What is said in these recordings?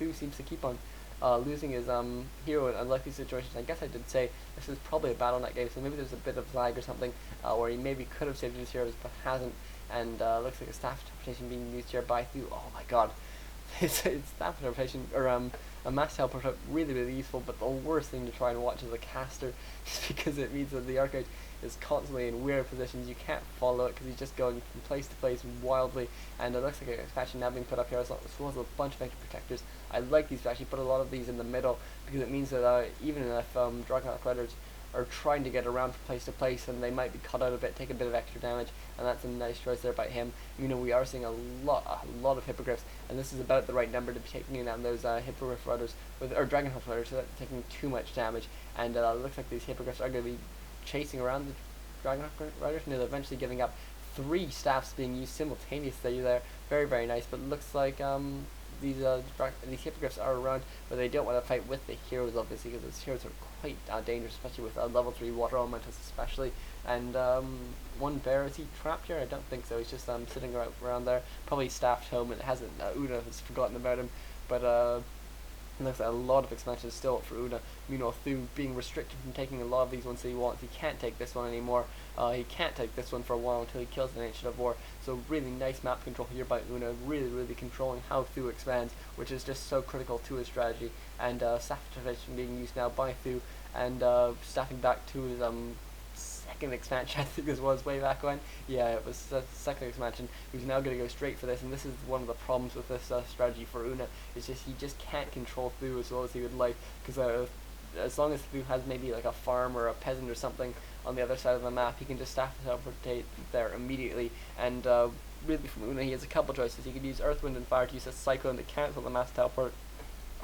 th000 seems to keep on losing his hero in unlikely situations. I guess I did say this is probably a battle.net game, so maybe there's a bit of lag or something where he maybe could have saved his heroes but hasn't, and looks like a staff interpretation being used here by th000. Oh my god, it's staff interpretation or a mass teleport really useful, but the worst thing to try and watch as a caster, just because it means that the archmage is constantly in weird positions. You can't follow it because he's just going from place to place wildly, and it looks like an expansion now being put up here as well as a bunch of extra protectors. I like these to actually put a lot of these in the middle, because it means that even if Dragonhawk Riders are trying to get around from place to place, and they might be cut out a bit, take a bit of extra damage, and that's a nice choice there by him. You know, we are seeing a lot of Hippogriffs, and this is about the right number to be taking down those Hippogriff Riders, or Dragonhawk Riders, so that's taking too much damage, and it looks like these Hippogriffs are going to be chasing around the Dragonhawk Riders, and they're eventually giving up 3 staffs being used simultaneously there. Very nice, but it looks like these Hippogriffs are around, but they don't want to fight with the heroes, obviously, because those heroes are quite dangerous, especially with level 3 water elementals especially. And one bear, is he trapped here? I don't think so. He's just sitting around there, probably staffed home, and it hasn't. Una has forgotten about him, but looks like a lot of expansion still up for Una. You know, through being restricted from taking a lot of these ones that he wants, he can't take this one anymore. He can't take this one for a while until he kills an Ancient of War. So really nice map control here by Una, really controlling how th000 expands, which is just so critical to his strategy. And staff intervention being used now by th000, and staffing back to his second expansion, I think this was way back when. Yeah, it was the second expansion. He's now going to go straight for this, and this is one of the problems with this strategy for Una. It's just he just can't control th000 as well as he would like, because as long as th000 has maybe like a farm or a peasant or something on the other side of the map, he can just staff teleportate there immediately. And really from Una, he has a couple choices. He could use Earth, Wind, and Fire to use a Cyclone to cancel the mass teleport.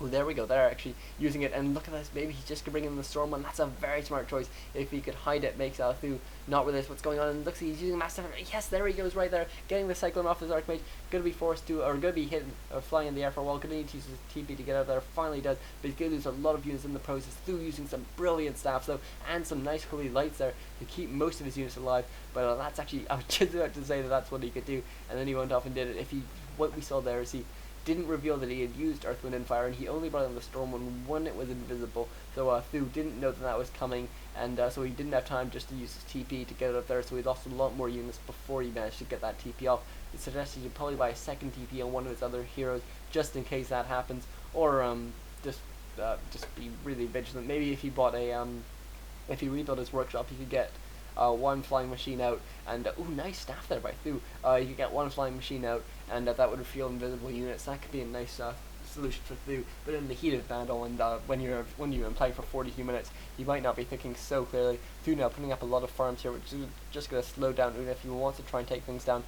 Oh, there we go, they're actually using it, and look at this, maybe he's just gonna bring in the Storm one. That's a very smart choice. If he could hide it, makes th000 not realize what's going on, and looks like he's using Master. Yes, there he goes right there, getting the Cyclone off his Archmage. Gonna be forced to, or gonna be hit flying in the air for a while. Gonna need to use his TP to get out there. Finally does, but he's gonna lose a lot of units in the process. th000 using some brilliant staffs though, and some nice holy lights there to keep most of his units alive. But that's actually, I was just about to say that that's what he could do, and then he went off and did it. What we saw there is he didn't reveal that he had used Earth, Wind, and Fire, and he only brought in the Storm when it was invisible. So th000 didn't know that was coming, and so he didn't have time just to use his TP to get it up there, so he lost a lot more units before he managed to get that TP off. It suggests he should probably buy a second TP on one of his other heroes, just in case that happens, or just be really vigilant. Maybe if he bought a if he rebuilt his workshop, he could get one flying machine out, and ooh, nice staff there by th000. You could get one flying machine out, and that would reveal invisible units. That could be a nice solution for th000. But in the heat of battle, and when you're playing for 42 minutes, you might not be thinking so clearly. th000 now putting up a lot of farms here, which is just going to slow down Una if he wants to try and take things down.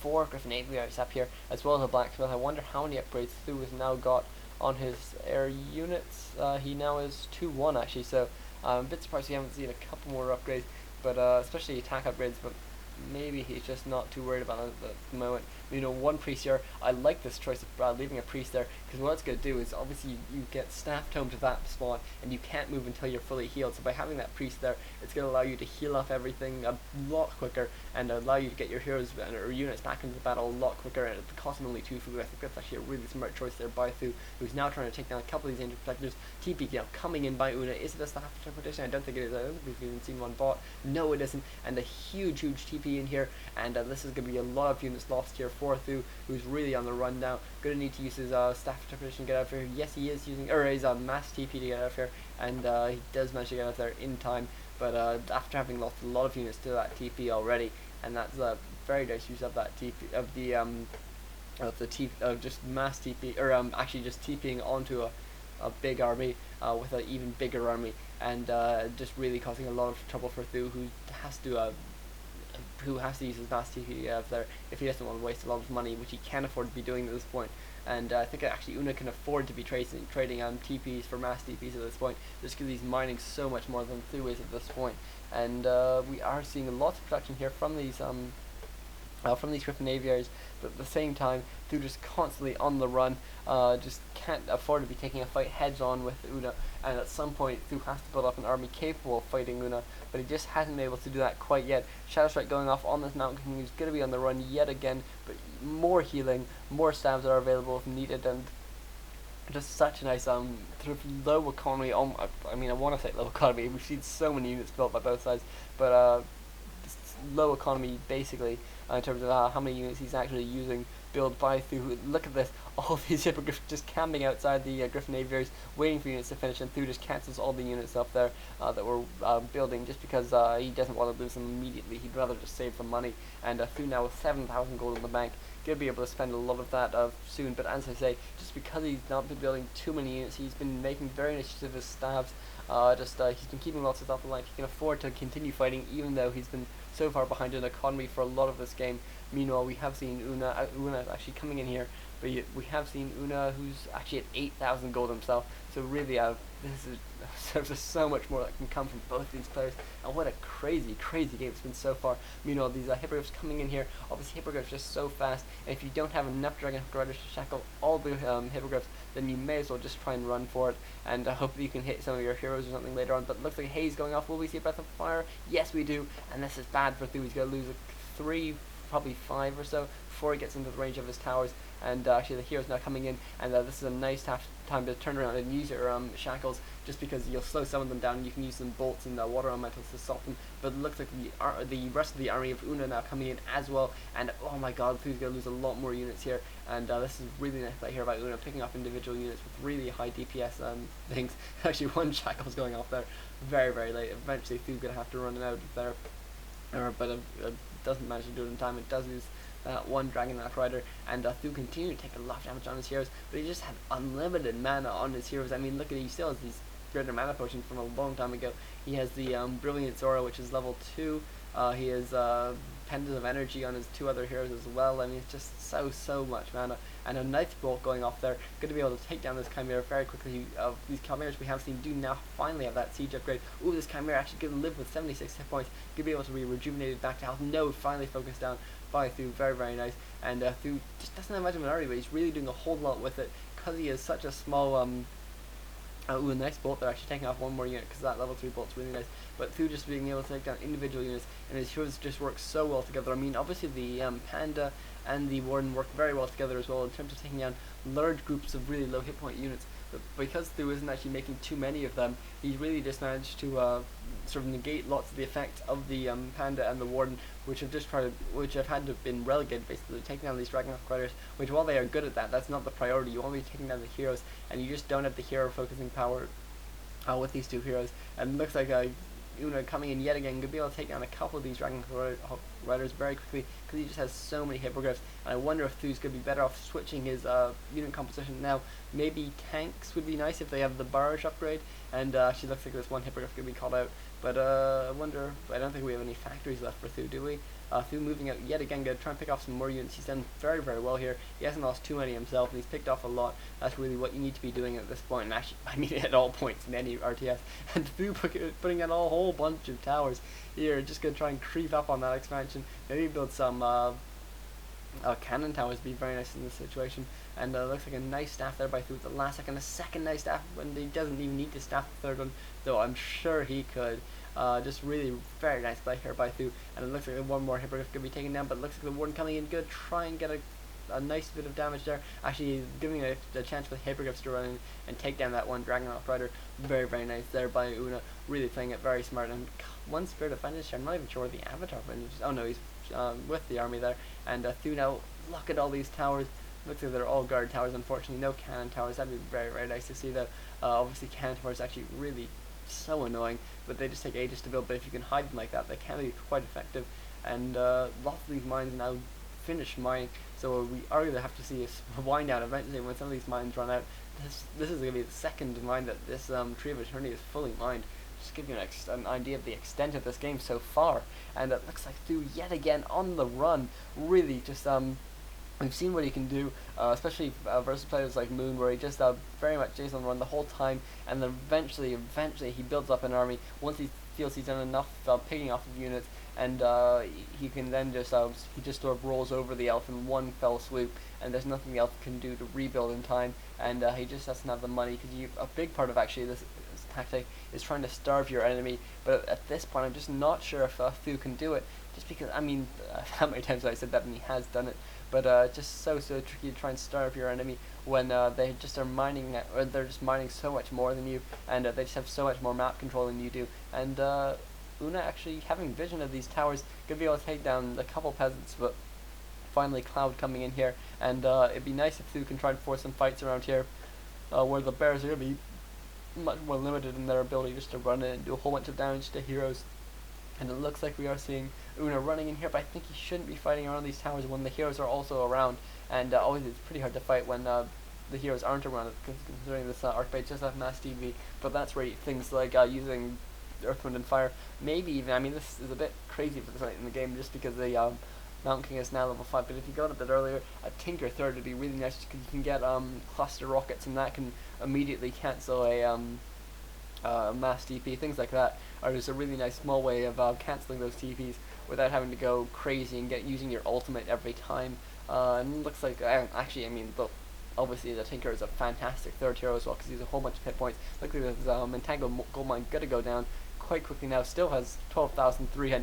4 Griffin Aviaries up here, as well as a Blacksmith. I wonder how many upgrades th000 has now got on his air units. He now is 2-1 actually, so I'm a bit surprised we haven't seen a couple more upgrades, but especially attack upgrades, but maybe he's just not too worried about it at the moment. One priest here, I like this choice of leaving a priest there, because what it's going to do is obviously you get staffed home to that spot, and you can't move until you're fully healed. So by having that priest there, it's going to allow you to heal off everything a lot quicker, and allow you to get your heroes or units back into the battle a lot quicker, and at the cost of only 2 food. I think that's actually a really smart choice there by th000, who's now trying to take down a couple of these Ancient Protectors. TP coming in by Una. Is it a staff teleportation? I don't think it is. I don't think we've even seen one bought. No, it isn't. And a huge TP in here, and this is going to be a lot of units lost here for th000, who's really on the run now. Going to need to use his staff interpretation to get out of here. Yes, he is using, or his mass TP to get out of here, and he does manage to get out there in time. But after having lost a lot of units to that TP already, and that's a very nice use of that TP of just mass TP, or actually just TPing onto a big army with an even bigger army, and just really causing a lot of trouble for th000, who has to use his mass TP out there if he doesn't want to waste a lot of money, which he can't afford to be doing at this point. And I think actually Una can afford to be trading TPs for mass TPs at this point, just because he's mining so much more than th000 is at this point. And we are seeing lots of production here from these Griffin Aviaries, but at the same time th000 just constantly on the run, just can't afford to be taking a fight heads on with Una, and at some point th000 has to build up an army capable of fighting Una, but he just hasn't been able to do that quite yet. Shadow Strike going off on this Mountain King, who's going to be on the run yet again, but more healing, more stabs are available if needed, and just such a nice sort of low economy. I mean, I want to say low economy. We've seen so many units built by both sides, but low economy basically in terms of how many units he's actually using build by through. Look at this, all these hippogriffs just camping outside the Griffin aviaries waiting for units to finish, and Thu just cancels all the units up there that we're building just because he doesn't want to lose them immediately. He'd rather just save some money, and Thu now with 7,000 gold in the bank gonna be able to spend a lot of that soon. But as I say, just because he's not been building too many units, he's been making very nice use of his stabs. He's been keeping lots of stuff alive. He can afford to continue fighting even though he's been so far behind in economy for a lot of this game. Meanwhile, we have seen Una is actually coming in here, but we have seen Una who's actually at 8,000 gold himself. So really, there's just so much more that can come from both these players. And what a crazy, crazy game it's been so far. Meanwhile, these hippogriffs coming in here. Obviously, hippogriffs just so fast. And if you don't have enough dragon riders to shackle all the hippogriffs, then you may as well just try and run for it. And hope that you can hit some of your heroes or something later on. But it looks like haze going off. Will we see a breath of fire? Yes, we do. And this is bad for Thu. He's going to lose 3, probably 5 or so before he gets into the range of his towers. And actually the hero's now coming in, and this is a nice time to turn around and use your shackles, just because you'll slow some of them down and you can use some bolts and water elementals to stop them. But it looks like the rest of the army of Una now coming in as well, and oh my god, Thu's going to lose a lot more units here. And this is really nice to hear about Una picking up individual units with really high DPS things. Actually, one shackle's going off there very, very late. Eventually Thu's going to have to run out of there, but it doesn't manage to do it in time. It does lose one Dragon Knight Rider, and Thu continued to take a lot of damage on his heroes, but he just had unlimited mana on his heroes. I mean, look at he still has these greater mana potions from a long time ago. He has the Brilliant Aura, which is level 2. He has Pendant of Energy on his 2 other heroes as well. I mean, it's just so much mana. And a Ninth Bolt going off there, going to be able to take down this Chimera very quickly. These Chimeras we have seen do now finally have that siege upgrade. Ooh, this Chimera actually going to live with 76 hit points. Going to be able to be rejuvenated back to health. No, finally focused down by Thu. Very, very nice. And Thu just doesn't have much of an army, but he's really doing a whole lot with it because he is such a small ooh, a nice bolt. They're actually taking off one more unit because that level 3 bolt's really nice. But Thu just being able to take down individual units, and his heroes just work so well together. I mean, obviously the Panda and the Warden work very well together as well in terms of taking down large groups of really low hit point units. But because Thu isn't actually making too many of them, he's really just managed to sort of negate lots of the effect of the Panda and the Warden, which have had to have been relegated basically to taking down these Dragon Riders. Which, while they are good at that, that's not the priority. You want to be taking down the heroes, and you just don't have the hero focusing power with these 2 heroes. And it looks like Una coming in yet again, could be able to take down a couple of these Dragon Riders very quickly because he just has so many hippogriffs. And I wonder if Thu's going to be better off switching his unit composition now. Maybe tanks would be nice if they have the barrage upgrade. And actually looks like this one hippogriff could be called out. But I wonder, I don't think we have any factories left for Thu, do we? Thu moving out yet again, going to try and pick off some more units. He's done very, very well here. He hasn't lost too many himself, and he's picked off a lot. That's really what you need to be doing at this point, and actually, I mean at all points in any RTS. And Thu putting in a whole bunch of towers here, just going to try and creep up on that expansion. Maybe build some cannon towers would be very nice in this situation. And looks like a nice staff there by Thu at the last second. A second nice staff when he doesn't even need to staff the third one, though I'm sure he could. Just really very nice play here by Thu. And it looks like one more hippogriff could be taken down, but it looks like the Warden coming in good. Try and get a nice bit of damage there. Actually giving a chance for the hippogriffs to run in and take down that one Dragon Rider. Very, very nice there by Una. Really playing it very smart. And one Spirit of Vengeance here. I'm not even sure where the Avatar Vengeance. Oh no, he's with the army there. And Thu now, look at all these towers. Looks like they're all guard towers. Unfortunately, no cannon towers. That'd be very, very nice to see though. Obviously, cannon towers actually really so annoying, but they just take ages to build. But if you can hide them like that, they can be quite effective. And lots of these mines now finish mining, so we are going to have to see a wind down eventually when some of these mines run out. This is going to be the second mine that this Tree of Eternity is fully mined. Just give you an idea of the extent of this game so far. And it looks like Thu yet again on the run, really just we've seen what he can do, especially versus players like Moon, where he just very much stays on the run the whole time, and then eventually he builds up an army once he feels he's done enough picking off of units, and he can then just sort of rolls over the elf in one fell swoop, and there's nothing the elf can do to rebuild in time, and he just doesn't have the money, because a big part of actually this tactic is trying to starve your enemy. But at this point, I'm just not sure if Thu can do it, just because, I mean, how many times have I said that, and he has done it. but just so tricky to try and starve your enemy when they just are mining, or they're just mining so much more than you, and they just have so much more map control than you do. And Una actually having vision of these towers could be able to take down a couple peasants, but finally Cloud coming in here, and it'd be nice if Thu can try and force some fights around here, where the bears are going to be much more limited in their ability just to run in and do a whole bunch of damage to heroes. And it looks like we are seeing Una running in here, but I think he shouldn't be fighting around these towers when the heroes are also around, and always it's pretty hard to fight when the heroes aren't around, considering this Archbait just have mass TV, but that's where things like using Earth, Wind, and Fire, maybe even, I mean this is a bit crazy for this night in the game just because the Mountain King is now level 5, but if you got it a bit earlier, a Tinker Third would be really nice because you can get cluster rockets, and that can immediately cancel a mass TP, things like that are just a really nice small way of cancelling those TPs without having to go crazy and using your ultimate every time. And it looks like, actually, I mean, obviously the Tinker is a fantastic third hero as well because he's a whole bunch of hit points. Looks like this Entangled Goldmine gonna go down quite quickly now, still has 12,300